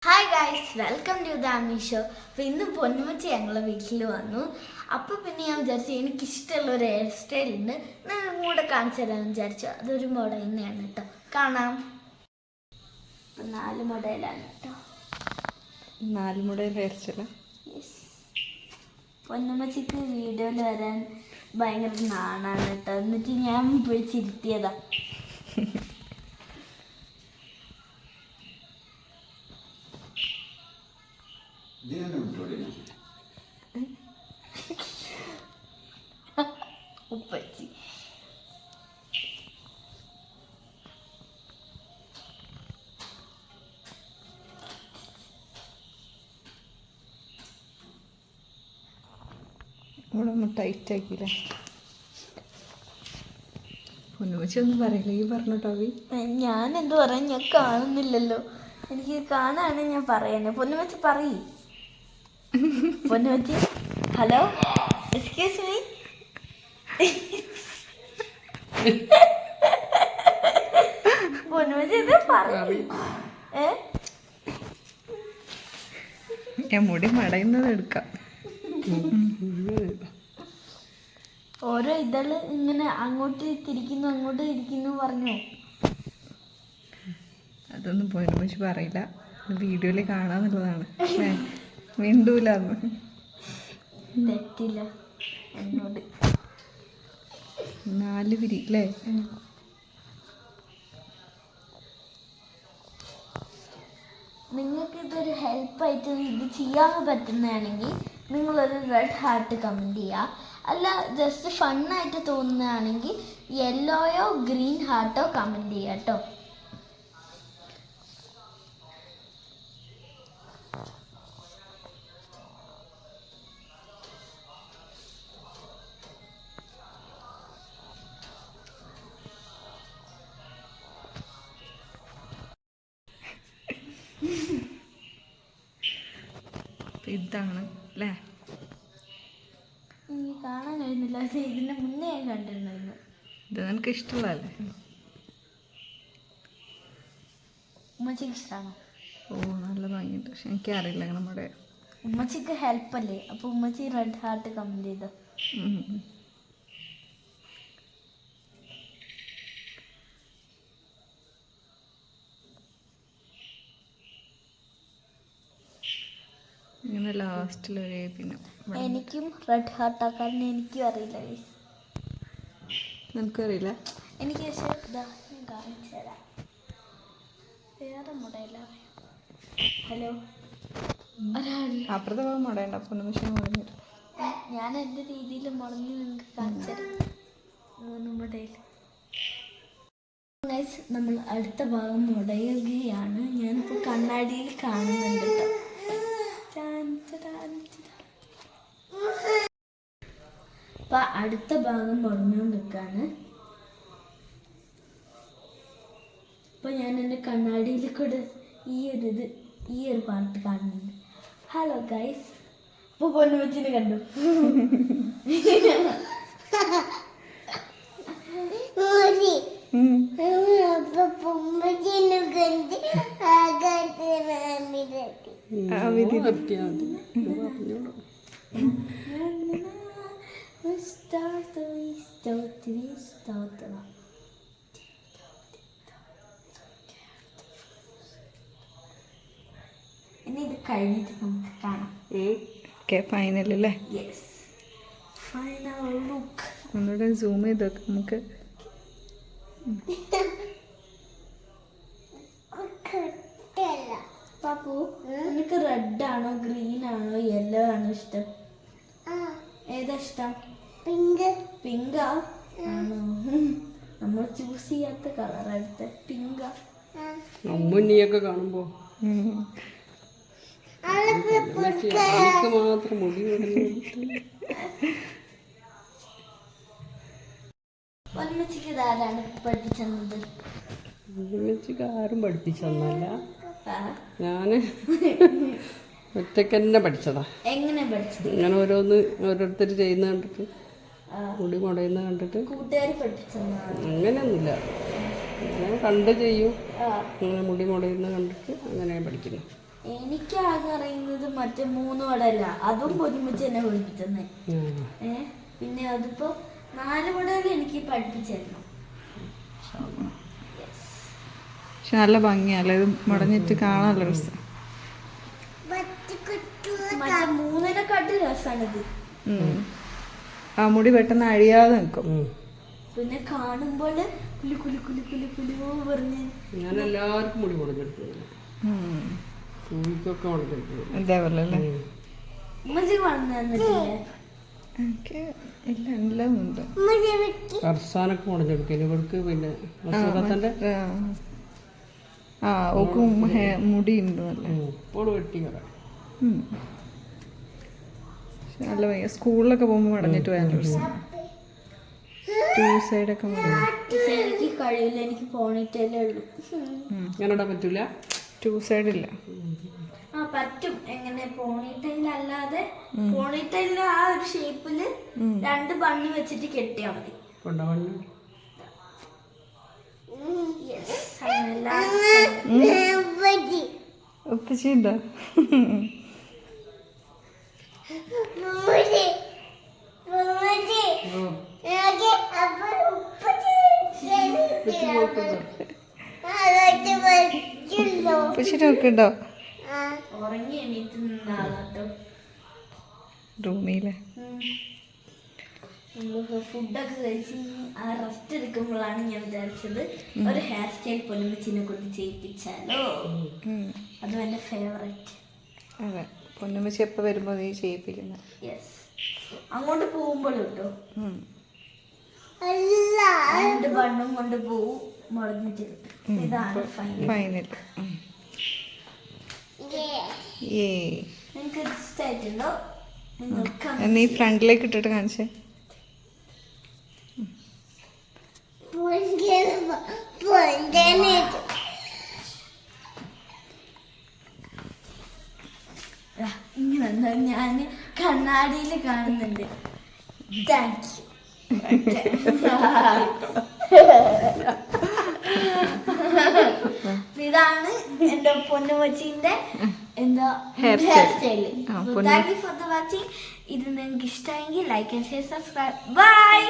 Hi guys, welcome to the Ami show. അപ്പോൾ ഇന്ന് പൊന്നുമച്ചി ഞങ്ങളെ വീട്ടിൽ വന്നു. അപ്പോൾ പിന്നെ ഞാൻ വിചാരിച്ചു എനിക്കിഷ്ടമുള്ള ഒരു ഹെയർ സ്റ്റൈൽ ഉണ്ട്, ഞാൻ കൂടെ കാണിച്ചു തരാമെന്ന് വിചാരിച്ചു. അതൊരു മോഡൽ തന്നെയാണ് കേട്ടോ, കാണാം. ഇപ്പം 4 മോഡലാണ് കേട്ടോ. 4 മോഡൽ ഹെയർ സ്റ്റൈൽ. യെസ്, പൊന്നുമച്ചിക്ക് വീഡിയോയിൽ വരാൻ ഭയങ്കര നാണാണ് കേട്ടോ. എന്നിട്ട് ഞാൻ പിടിച്ചിരുത്തിയതാ. ഉപ്പച്ചി ഇവിടെ ഒന്ന് ടൈറ്റ് ആക്കിയില്ലേ? പൊന്നുമച്ചി ഒന്നും പറയില്ല, ഈ പറഞ്ഞു ടോവി. ഞാൻ എന്ത് പറയാൻ, ഞാൻ കാണുന്നില്ലല്ലോ. എനിക്ക് കാണാണ് ഞാൻ പറയുന്നത്. പൊന്നുമച്ചി പറയ്. പൊന്നുമച്ചി, ഹലോ, എക്സ്ക്യൂസ് മീ. പൊന്നുമച്ചി ഇത് പറയ്. ഞാൻ മുടി മടയുന്നത് എടുക്കാം. ഓരോ ഇതള് ഇങ്ങനെ അങ്ങോട്ട് തിരിക്കുന്നു അങ്ങോട്ട് തിരിക്കുന്നു പറഞ്ഞു. അതൊന്നും പൊന്നുമച്ചി പറയില്ല, വീഡിയോയിൽ കാണാന്നുള്ളതാണ്. മിണ്ടൂല, തെറ്റില്ല എന്നോട്. 4 പിരി അല്ലേ? നിങ്ങൾക്ക് ഇതൊരു ഹെൽപ്പായിട്ട് ഇത് ചെയ്യാൻ പറ്റുന്നതാണെങ്കിൽ നിങ്ങളൊരു റെഡ് ഹാർട്ട് കമൻറ്റ് ചെയ്യുക. അല്ല, ജസ്റ്റ് ഫണ്ണായിട്ട് തോന്നുന്നതാണെങ്കിൽ യെല്ലോയോ ഗ്രീൻ ഹാർട്ടോ കമൻറ്റ് ചെയ്യുക കേട്ടോ. ഇതാണ് അല്ലേ? എനിക്ക് കാണാൻ കഴിയുന്നില്ല, പക്ഷേ ഇതിൻ്റെ മുന്നേ ഞാൻ കണ്ടിരുന്നു. ഇത് നിനക്ക് ഇഷ്ടമുള്ളതല്ലേ? ഉമ്മച്ചിക്ക് ഇഷ്ടമാണോ? ഓ, നല്ല ഭംഗിയുണ്ട്. പക്ഷെ എനിക്കറിയില്ല നമ്മുടെ ഉമ്മച്ചിക്ക് ഹെൽപ്പല്ലേ, അപ്പോൾ ഉമ്മച്ചി റെഡ് ഹാർട്ട് കമൻറ്റ് ചെയ്തോ. ഇങ്ങനെ ലാസ്റ്റിൽ വരെ. പിന്നെ എനിക്കും റെഡ് ഹാർട്ട് ആക്കാൻ എനിക്കും അറിയില്ല. നിനക്കറിയില്ല? എനിക്ക് പക്ഷേ ഇതാ ഞാൻ കാണിച്ചു തരാം. വേറെ മോഡലാണ്. ഹലോ, അപ്പുറത്തെ ഭാഗം മുടയണ്ട, പൊന്നുമച്ചി മുടങ്ങിട്ട് ഞാൻ എൻ്റെ രീതിയിൽ മുടങ്ങി നിങ്ങൾക്ക് കാണിച്ചു തരാം. 3 മോഡൽ. നമ്മൾ അടുത്ത ഭാഗം മുടയുകയാണ്. ഞാനിപ്പോൾ കണ്ണാടിയിൽ കാണുന്നുണ്ട് കേട്ടോ. അപ്പൊ അടുത്ത ഭാഗം മുടഞ്ഞുകൊണ്ടിരിക്കാണ്. അപ്പൊ ഞാൻ എൻ്റെ കണ്ണാടിയിൽ കൂടെ ഈ ഒരു പാട്ട് കാണുന്നുണ്ട്. ഹലോ ഗൈസ്, അപ്പൊ പൊന്നുമച്ചിനെ കണ്ടു. ഇനി ഇത് കഴിഞ്ഞിട്ട് നമുക്ക് കാണാം. ഫൈനൽ അല്ലേ? Yes, final look. ഒന്നുകൂടെ സൂം ചെയ്ത് നമുക്ക്. പാപ്പു, നിനക്ക് റെഡ് ആണോ ഗ്രീൻ ആണോ യെല്ലോ ആണോ ഇഷ്ടം? ഏതാ ഇഷ്ടം? പിങ്ക്. പിങ്കാ? ആണോ? നമ്മൾ ചൂസ് ചെയ്യാത്ത കളർ എടുത്ത് പിങ്കാ. അമ്മൂനിയൊക്കെ കാണുമ്പോ മാത്രം മുടി പൊന്നുമച്ചിക്ക് ഇതാരാണ് പഠിപ്പിച്ചത്? പൊന്നുമച്ചിക്ക് ആരും പഠിപ്പിച്ചൊന്നല്ല, ഞാന് ഒറ്റയ്ക്ക് തന്നെ പഠിച്ചതാ. എങ്ങനെ പഠിച്ചത്? ഇങ്ങനെ ഓരോരുത്തർ ചെയ്യുന്ന കണ്ടിട്ട്, മുടി മുടയുന്ന കണ്ടിട്ട്. കൂട്ടുകാർ പഠിപ്പിച്ചത്? അങ്ങനെയൊന്നുമില്ല, ഞാൻ കണ്ട് ചെയ്യും. അങ്ങനെ മുടി മുടയുന്ന കണ്ടിട്ട് അങ്ങനെ പഠിക്കുന്നു. എനിക്ക് ആകെ അറിയുന്നത് മറ്റേ 3 വടല്ല, അതും പൊന്നുമ്മച്ചി എന്നെ പഠിപ്പിച്ചെന്നേ. പിന്നെ അതിപ്പോ 4 വടയിൽ എനിക്ക് പഠിപ്പിച്ചായിരുന്നു. പക്ഷെ നല്ല ഭംഗിയല്ലേ ഇത് മുടഞ്ഞിട്ട് കാണാനുള്ള രസം. മറ്റേ 3-നെക്കാട്ടി രസാണിത്. ആ മുടി പെട്ടെന്ന് അഴിയാതെ നിൽക്കും. പിന്നെ കാണുമ്പോൾ കുലു കുലു കുലു കുലു കുലു പറഞ്ഞ് ഞാൻ എല്ലാവർക്കും മുടി മുടഞ്ഞെടുത്തു. സൂമിക്കൊക്കെ മുടഞ്ഞെടുത്തു. ഇതേപോലെ അല്ലേ? ഉമ്മച്ചി പറഞ്ഞു തന്നിട്ടില്ലേ? എനിക്ക് എല്ലാം ഉണ്ട്. കർസാനൊക്കെ മുടഞ്ഞെടുക്കും. ഇവർക്ക് പിന്നെ ഓക്കും മുടി ഉണ്ട് നല്ല. ഇപ്പോൾ വെട്ടി വരാം. നല്ല ഭംഗി. സ്കൂളിലൊക്കെ പോകുമ്പോൾ മടഞ്ഞിട്ട് പോയാൽ 2 സൈഡൊക്കെ എനിക്ക് കഴിയില്ല, എനിക്ക് പോണിട്ടല്ലേ ഉള്ളൂ. ഞാനിടാൻ പറ്റൂല. 2 സൈഡില്ല. പറ്റും. എങ്ങനെ പോണിട്ടൈൽ അല്ലാതെ പോണിട്ടൈലിന്റെ ആ ഒരു ഷേപ്പില് 2 ബണ്ണ് വെച്ചിട്ട് കെട്ടിയാ മതി. ഉപ്പച്ചിണ്ടോ? ഉപ്പച്ചിട്ട് നോക്കണ്ടോ? ഉറങ്ങി എണീറ്റ് നിന്നാളോ റൂമിലെ ഫുഡൊക്കെ കഴിച്ച് ആ റെസ്റ്റ് എടുക്കുമ്പോഴാണ് ഞാൻ വിചാരിച്ചത് ഒരു ഹെയർ സ്റ്റൈൽ പൊന്നുമ്മച്ചിനെ കൊണ്ട് ചെയ്യിപ്പിച്ചാലോ. അതും എൻ്റെ ഫേവറേറ്റ്. അതെ, പൊന്നുമ്മച്ചി എപ്പോൾ വരുമ്പോൾ നീ ചെയ്യിപ്പിക്കുന്ന. യെസ്, അങ്ങോട്ട് പോകുമ്പോൾ കേട്ടോ 2 ബണ്ണും കൊണ്ട് പോവും, മുളഞ്ഞിട്ട് കിട്ടും. ഇതാണ് ഫൈനൽ. നിങ്ങൾക്ക് ഇഷ്ടമായിട്ടുണ്ടോ? നീ ഫ്രണ്ടിലേക്ക് ഇട്ടിട്ട് കാണിച്ചേ. ഇങ്ങനെ ഞാൻ കണ്ണാടിയിൽ കാണുന്നുണ്ട്. Thank you. ഇതാണ് എന്റെ പൊന്നുമച്ചിന്റെ എന്താ hair style. Thank you for the watching. ഇത് നിങ്ങൾക്ക് ഇഷ്ടമെങ്കിൽ like and share, subscribe. By.